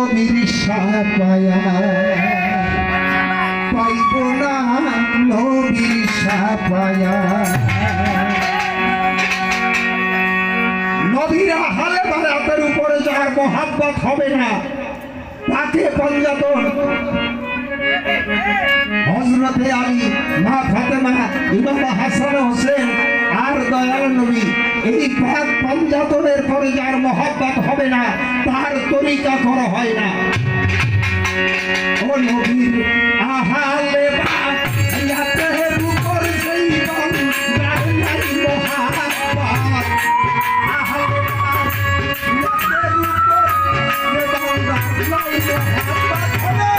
নবীর সাপায়া পাইব না নবীর সাপায়া নবীরা হালে বারাতের উপরে যার মোহাব্বত হবে না তাকে পঞ্জাতন হযরতে আলী মা ফাতেমা ইমাম হাসান হোসেন আর দয়াল নবী এই পাক পঞ্জাতনের পরে যার মোহাব্বত হবে না তার তরিকা করা হয় না ও নবীর আহালে বায়াতের উপর সেই বান্দার নাই মোহাব্বত আহালে বায়াতের উপর যে বান্দার নাই মোহাব্বত হবে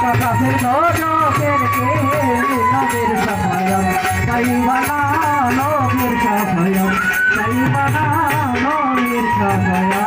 তাকাবের নবীর সাপায়া পাইবে না নবীর সাপায়া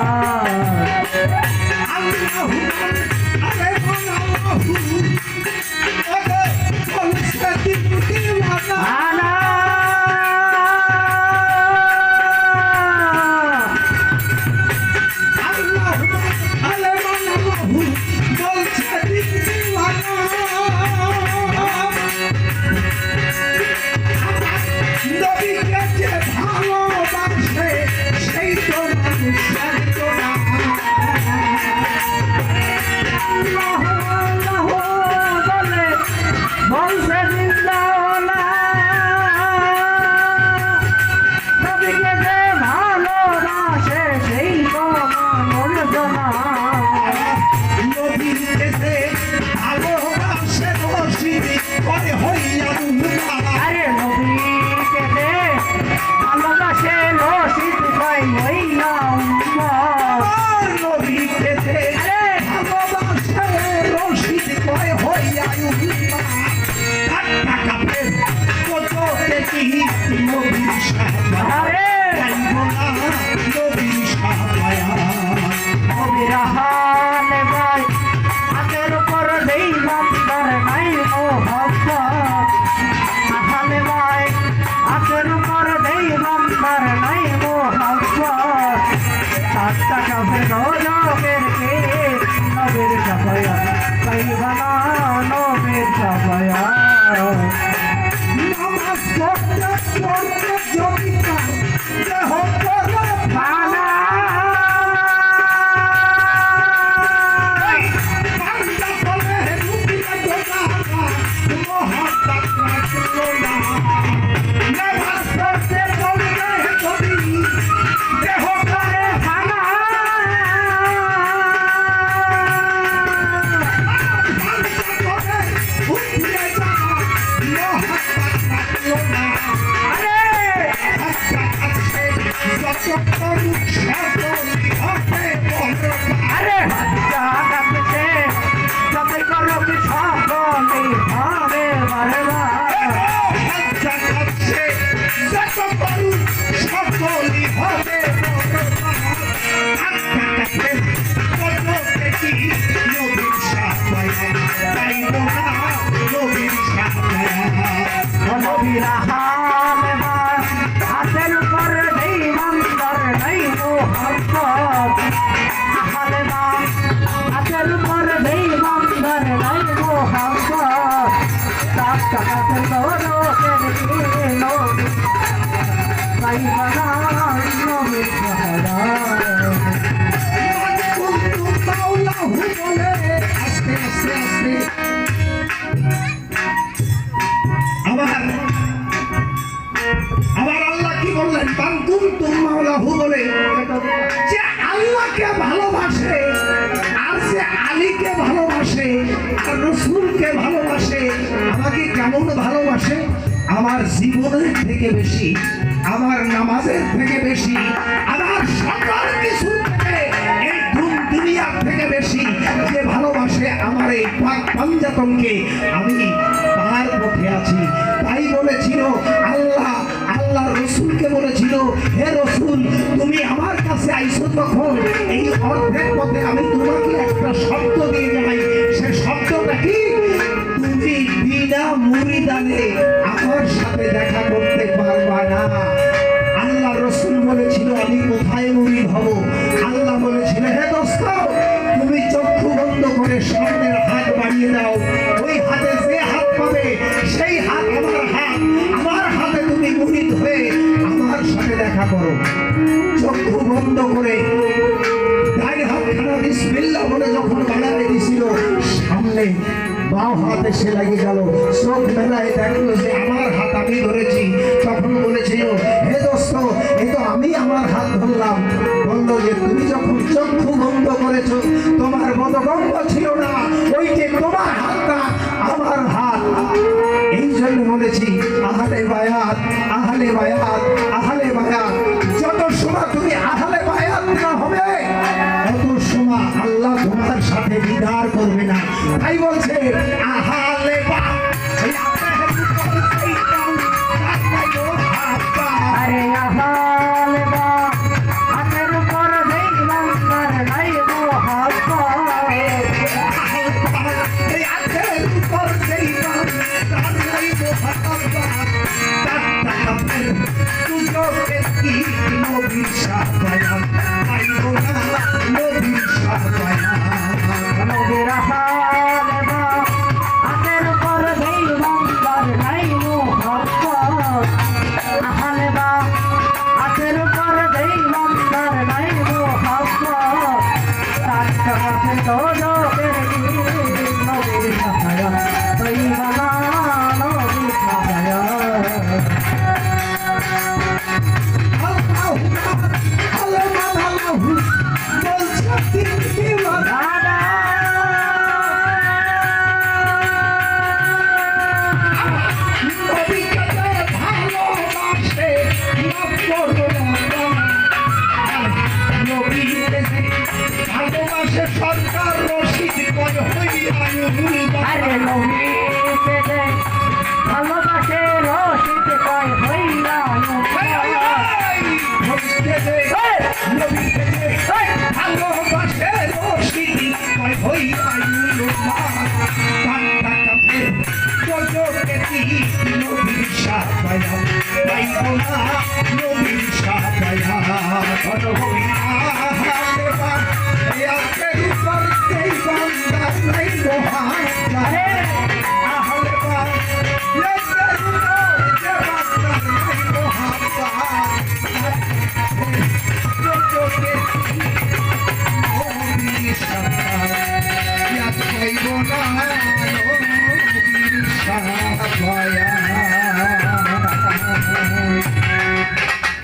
আহালে ভাই হাতের উপর দেই বন্দর নাই মোহব্বত আহালে ভাই হাতের উপর দেই বন্দর নাই মোহব্বত সাতটা কাফের নবীর কে নবীর সাফায়া পাইবানা নবীর সাফায়া নামাজ পড়তে পড়তে যদি তার দেহ করে ফানা বান্দা বলে রুকিয়া গোনা মোহাম্মত রাসূলুল্লাহ নামাজ পড়তে পড়তে যদি দেহ করে ফানা বান্দা বলে রুকিয়া যাওয়া মোহাম্মত রাসূলুল্লাহ আরে আরে বাচ্চা কাঁদছে সবাই করো কি সকলে হবে বারবা নবীরা হালে ভাই হাতের উপর নেই বন্দর নাই মোহব্বত আহালে ভাই হাতের উপর নেই বন্দর নাই মোহব্বত সাত টাকাতে লোকের কি নবী পাইবানা নবীর সাহারা আবার আল্লাহ কি বললেন বান্তুম তুমাউলাহু বলে যে আল্লাহকে ভালোবাসে আর যে আলীকে ভালোবাসে আর রসুলকে ভালোবাসে আমাকে কেমন ভালোবাসে আমার জীবনের থেকে বেশি আমার নামাজের থেকে বেশি আমার সকল কিছু থেকে এই দুনিয়া থেকে বেশি যে ভালোবাসে আমার এই পাক পাঞ্জাতনকে আমি তার পথে আছি তাই বলেছিল আল্লাহ রসুলকে বলেছিল হে রসুল তুমি আমার কাছে আইছো তখন এই অর্ধেক পথে আমি তোমাকে একটা শব্দ দিয়ে যাই সে শব্দটা কি তুমি বিনা মুরিদানে আমার সাথে দেখা করতে পারবা না আল্লাহ রসুল বলেছিল আমি কোথায় মুরিদ হব আল্লাহ বলেছিল হে দোস্ত তুমি চক্ষু বন্ধ করে সামনের হাত বাড়িয়ে দাও ওই হাতে যে হাত পাবে সেই হাত আমার হাতে তুমি মুরিদ হয়ে আমার সাথে দেখা করো চক্ষু বন্ধ করে ডান হাতখানা বিসমিল্লাহ বলে যখন বাড়াতে দিছিল সামনে বাঁ হাতে সে লাগিয়ে গেল চোখ মেলায় দেখলো যে আমার হাত আমি ধরেছি তখন বলেছিল হে দোস্ত এ তো আমি আমার হাত ধরলাম বললো যে তুমি যখন চক্ষু বন্ধ করেছো তোমার বোধগম্য ছিল না ওই যে তোমার হাতটা আমার হাত এই জন্য বলেছি আহলে বায়াত আহলে বায়াত আহলে বায়াত যত সময় তুমি আহলে বায়াত না হবে তত সময় আল্লাহ তোমার সাথে দিদার করবে না তাই বলছে আহলে বায়াত আরে আহালে ভাই হাতের উপর নেই বন্দর নাই মোহব্বত নবীরা হালে ভাই হাতের উপর নেই বন্দর নাই মোহব্বত আহালে ভাই হাতের উপর নেই বন্দর নাই মোহব্বত সাত টাকাতে লোকের কি নবীর সাহারা পাইবানা নবীর সাহারা সরকার রশিদ কয় আরে নবী পেতে ভালোবাসে রশিদ কয় হইলা ভালোবাসে পাইব না